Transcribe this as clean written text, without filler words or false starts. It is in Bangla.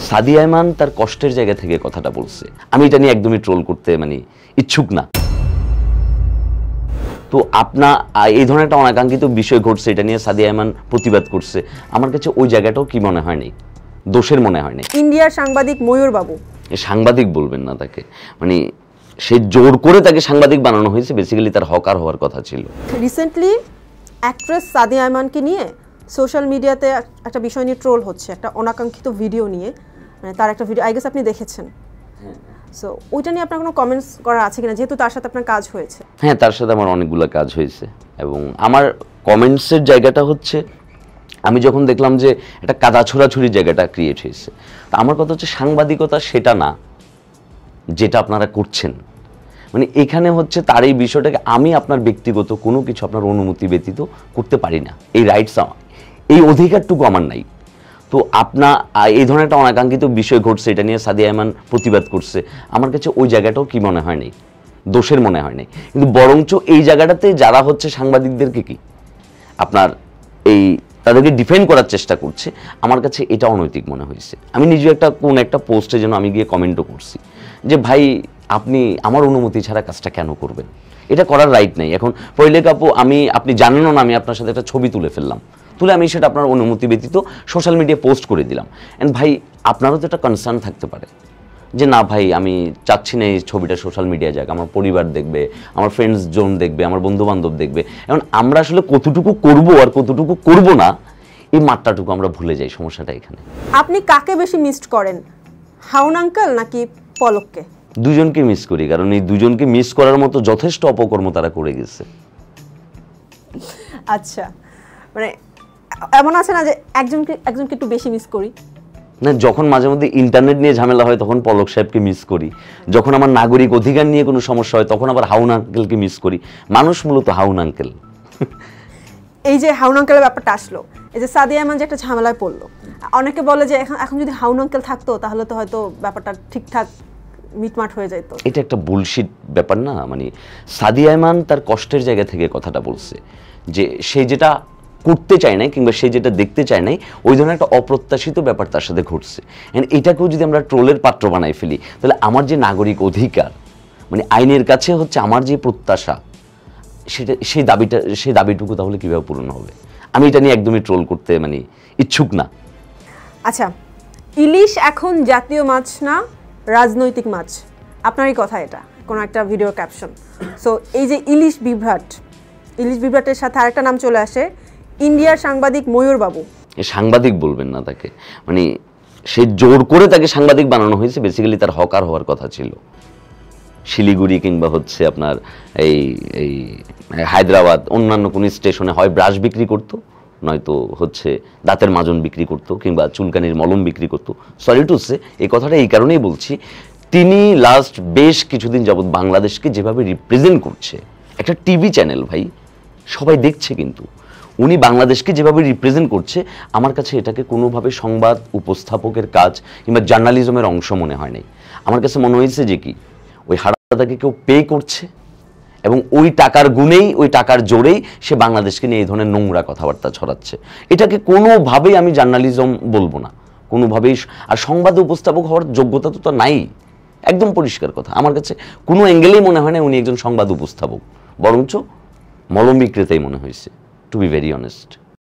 সাদিয়া আয়মান তার কষ্টের জায়গা থেকে কথাটা বলছে। আমি এটা নিয়ে একদমই ট্রোল করতে ইচ্ছুক না। তো এই ধরনের একটা অনাকাঙ্ক্ষিত বিষয় ঘটছে, এটা নিয়ে সাদিয়া আয়মান প্রতিবাদ করছে। আমার কাছে ওই জায়গাটাও কি মনে হয় নাই, দোষের মনে হয় নাই। ইন্ডিয়ার সাংবাদিক ময়ূর বাবু, সাংবাদিক বলবেন না তাকে, সে জোর করে তাকে সাংবাদিক বানানো হয়েছে। বেসিক্যালি তার হকার হওয়ার কথা ছিল। রিসেন্টলি অ্যাক্ট্রেস সাদিয়া আয়মানকে নিয়ে সোশ্যাল মিডিয়াতে একটা বিষয় নিয়ে ট্রোল হচ্ছে, একটা অনাকাঙ্ক্ষিত ভিডিও নিয়ে। তার একটা ভিডিও আই গেস আপনি দেখেছেন। সো ওইটা নিয়ে আপনার কোনো কমেন্টস করা আছে কিনা, যেহেতু তার সাথে আপনার কাজ হয়েছে? হ্যাঁ, তার সাথে আমার অনেকগুলো কাজ হয়েছে এবং আমার কমেন্টসের জায়গাটা হচ্ছে, আমি যখন দেখলাম যে একটা কাদা ছোড়াছুড়ির জায়গাটা ক্রিয়েট হয়েছে, তা আমার কথা হচ্ছে সাংবাদিকতা সেটা না যেটা আপনারা করছেন। এখানে হচ্ছে তার এই বিষয়টাকে আমি আপনার ব্যক্তিগত কোনো কিছু আপনার অনুমতি ব্যতীত করতে পারি না। এই রাইটস আমার, এই অধিকারটুকু আমার নাই। তো এই ধরনের একটা অনাকাঙ্ক্ষিত বিষয় ঘটছে, এটা নিয়ে সাদিয়া আয়মান প্রতিবাদ করছে। আমার কাছে ওই জায়গাটাও কি মনে হয় নাই, দোষের মনে হয় নাই। কিন্তু বরঞ্চ এই জায়গাটাতে যারা হচ্ছে সাংবাদিকদেরকে তাদেরকে ডিফেন্ড করার চেষ্টা করছে, আমার কাছে এটা অনৈতিক মনে হয়েছে। আমি নিজে কোন একটা পোস্টে যেন আমি গিয়ে কমেন্টও করছি যে ভাই, আপনি আমার অনুমতি ছাড়া কাজটা কেন করবেন? এটা করার রাইট নেই। এখন পহিলে কাপু আপনি জানেনও না, আমি আপনার সাথে একটা ছবি তুলে ফেললাম, তুলে আমি সেটা আপনার অনুমতি ব্যতীত সোশ্যাল মিডিয়ায় পোস্ট করে দিলাম। অ্যান্ড ভাই, আপনারও তো একটা কনসার্ন থাকতে পারে যে না ভাই, আমি চাচ্ছি না এই ছবিটা সোশ্যাল মিডিয়া যাক, আমার পরিবার দেখবে, আমার ফ্রেন্ডস জোন দেখবে, আমার বন্ধু বান্ধব দেখবে। এখন আমরা আসলে কতটুকু করব আর কতটুকু করব না, এই মাত্রাটুকু আমরা ভুলে যাই। সমস্যাটা এখানে। আপনি কাকে বেশি মিস করেন, হাউন আঙ্কেল নাকি পলককে? দুজনকে মিস করি, কারণ এই দুজনকে মিস করার মতো যথেষ্ট অপকর্ম তারা করে গেছে। আচ্ছা, এমন আছে না যে একজনকে একটু বেশি মিস করি? না, যখন মাঝে মধ্যে ইন্টারনেট নিয়ে ঝামেলা হয় তখন পলক সাহেবকে মিস করি, যখন আমার নাগরিক অধিকার নিয়ে কোনো সমস্যা হয় তখন আবার হাউন আঙ্কেলকে মিস করি। মানুষ মূলত হাউন আঙ্কেল। এই যে হাউন আঙ্কেলের ব্যাপারটা আসলো, এই যে সাদিয়া আয়মান যে একটা ঝামেলায় পড়লো, অনেকে বলে যে এখন যদি হাউন আঙ্কেল থাকতো তাহলে তো হয়তো ব্যাপারটা ঠিকঠাক মিটমাট হয়ে যেত। এটা একটা বুলশিট ব্যাপার না। সাদিয়া আয়মান তার কষ্টের জায়গা থেকে কথাটা বলছে, যে সে যেটা করতে চায় নাই কিংবা সে যেটা দেখতে চায় নাই, ওই ধরনের একটা অপ্রত্যাশিত ব্যাপার তার সাথে ঘটছে। এটাকেও যদি আমরা ট্রোলের পাত্র বানাই ফেলি, তাহলে আমার যে নাগরিক অধিকার, আইনের কাছে হচ্ছে আমার যে প্রত্যাশা, সেই দাবিটুকু তাহলে কিভাবে পূরণ হবে? আমি এটা নিয়ে একদমই ট্রোল করতে ইচ্ছুক না। আচ্ছা, ইলিশ এখন জাতীয় মাছ না রাজনৈতিক মাছ, আপনারই কথা এটা, কোনো একটা ভিডিও ক্যাপশন। সো এই যে ইলিশ বিভ্রাটের সাথে আরেকটা নাম চলে আসে, ইন্ডিয়ার সাংবাদিক ময়ূর বাবু। সাংবাদিক বলবেন না তাকে, সে জোর করে তাকে সাংবাদিক বানানো হয়েছে। বেসিক্যালি তার হকার হওয়ার কথা ছিল। শিলিগুড়ি কিংবা হচ্ছে আপনার এই হায়দ্রাবাদ, অন্যান্য কোনো স্টেশনে হয় ব্রাশ বিক্রি করতো, নয়তো হচ্ছে দাঁতের মাজন বিক্রি করতো, কিংবা চুলকানির মলম বিক্রি করতো। সরি টু সে, এই কথাটা এই কারণেই বলছি, তিনি লাস্ট বেশ কিছুদিন যাবৎ বাংলাদেশকে যেভাবে রিপ্রেজেন্ট করছে, একটা টিভি চ্যানেল ভাই, সবাই দেখছে, কিন্তু উনি বাংলাদেশকে যেভাবে রিপ্রেজেন্ট করছে, আমার কাছে এটাকে কোনোভাবে সংবাদ উপস্থাপকের কাজ কিংবা জার্নালিজমের অংশ মনে হয় নাই। আমার কাছে মনে হয়েছে যে কি, ওই হারাদাকে কেউ পে করছে এবং ওই টাকার গুণেই, ওই টাকার জোরেই সে বাংলাদেশকে নিয়ে এই ধরনের নোংরা কথাবার্তা ছড়াচ্ছে। এটাকে কোনোভাবেই আমি জার্নালিজম বলবো না, কোনোভাবেই। আর সংবাদ উপস্থাপক হওয়ার যোগ্যতা তো নাই, একদম পরিষ্কার কথা। আমার কাছে কোনো অ্যাঙ্গেলেই মনে হয় না উনি একজন সংবাদ উপস্থাপক, বরঞ্চ মলম বিক্রেতাই মনে হয়েছে, টু বি ভেরি অনেস্ট।